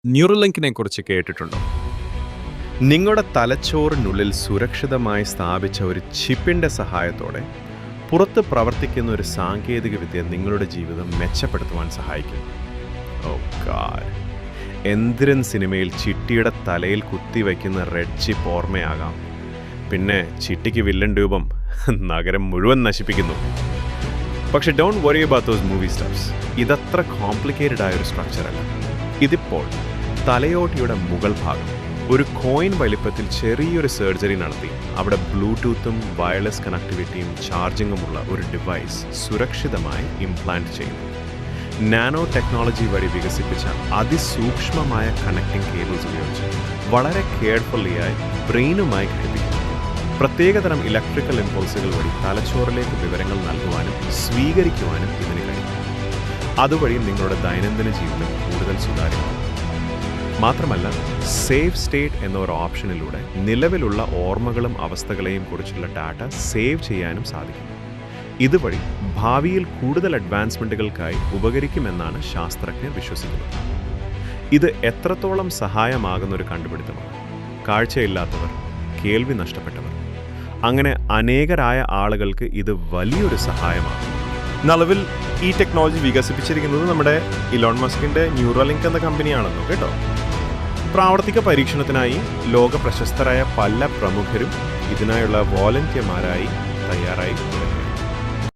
ന്യൂറലിങ്കിനെ കുറിച്ച് കേട്ടിട്ടുണ്ടോ? നിങ്ങളുടെ തലച്ചോറിനുള്ളിൽ സുരക്ഷിതമായി സ്ഥാപിച്ച ഒരു ചിപ്പിൻ്റെ സഹായത്തോടെ പുറത്ത് പ്രവർത്തിക്കുന്ന ഒരു സാങ്കേതികവിദ്യ നിങ്ങളുടെ ജീവിതം മെച്ചപ്പെടുത്തുവാൻ സഹായിക്കും. ഓ ഗാഡ്! എന്തിരൻ സിനിമയിൽ ചിട്ടിയുടെ തലയിൽ കുത്തിവയ്ക്കുന്ന റെഡ് ചിപ്പ് ഓർമ്മയാകാം. പിന്നെ ചിട്ടിക്ക് വില്ലൻ രൂപം നഗരം മുഴുവൻ നശിപ്പിക്കുന്നു. പക്ഷെ don't worry about those movie stuffs. ഇതത്ര കോംപ്ലിക്കേറ്റഡ് ആയൊരു സ്ട്രക്ചർ അല്ല. ഇതിപ്പോൾ തലയോട്ടിയുടെ മുകൾ ഭാഗം ഒരു കോയിൻ വലിപ്പത്തിൽ ചെറിയൊരു സർജറി നടത്തി അവിടെ ബ്ലൂടൂത്തും വയർലെസ് കണക്ടിവിറ്റിയും ചാർജിങ്ങുമുള്ള ഒരു ഡിവൈസ് സുരക്ഷിതമായി ഇംപ്ലാന്റ് ചെയ്യുന്നു. നാനോ ടെക്നോളജി വഴി വികസിപ്പിച്ച അതിസൂക്ഷ്മമായ കണക്റ്റിംഗ് കേബിൾസ് ഉപയോഗിച്ച് വളരെ കെയർഫുള്ളിയായി ബ്രെയിനുമായി ഘടിപ്പിക്കുന്നു. പ്രത്യേകതരം ഇലക്ട്രിക്കൽ ഇമ്പൾസുകൾ വഴി തലച്ചോറിലേക്ക് വിവരങ്ങൾ നൽകുവാനും സ്വീകരിക്കുവാനും ഇതിന് കഴിയും. അതുവഴി നിങ്ങളുടെ ദൈനംദിന ജീവിതം കൂടുതൽ സുതാര്യമാകും. മാത്രമല്ല, സേവ് സ്റ്റേറ്റ് എന്ന ഒരു ഓപ്ഷനിലൂടെ നിലവിലുള്ള ഓർമ്മകളും അവസ്ഥകളെയും കുറിച്ചുള്ള ഡാറ്റ സേവ് ചെയ്യാനും സാധിക്കും. ഇതുവഴി ഭാവിയിൽ കൂടുതൽ അഡ്വാൻസ്മെൻറ്റുകൾക്കായി ഉപകരിക്കുമെന്നാണ് ശാസ്ത്രജ്ഞർ വിശ്വസിക്കുന്നത്. ഇത് എത്രത്തോളം സഹായമാകുന്ന ഒരു കണ്ടുപിടുത്തമാണ്. കാഴ്ചയില്ലാത്തവർ, കേൾവി നഷ്ടപ്പെട്ടവർ, അങ്ങനെ അനേകരായ ആളുകൾക്ക് ഇത് വലിയൊരു സഹായമാകും. നിലവിൽ ഈ ടെക്നോളജി വികസിപ്പിച്ചിരിക്കുന്നത് നമ്മുടെ ഇലോൺ മസ്കിൻ്റെ ന്യൂറലിങ്ക് എന്ന കമ്പനിയാണെന്നോ കേട്ടോ. പ്രാവർത്തിക പരീക്ഷണത്തിനായി ലോക പ്രശസ്തരായ പല പ്രമുഖരും ഇതിനായുള്ള വോളണ്ടിയർമാരായി തയ്യാറായി തുടങ്ങി.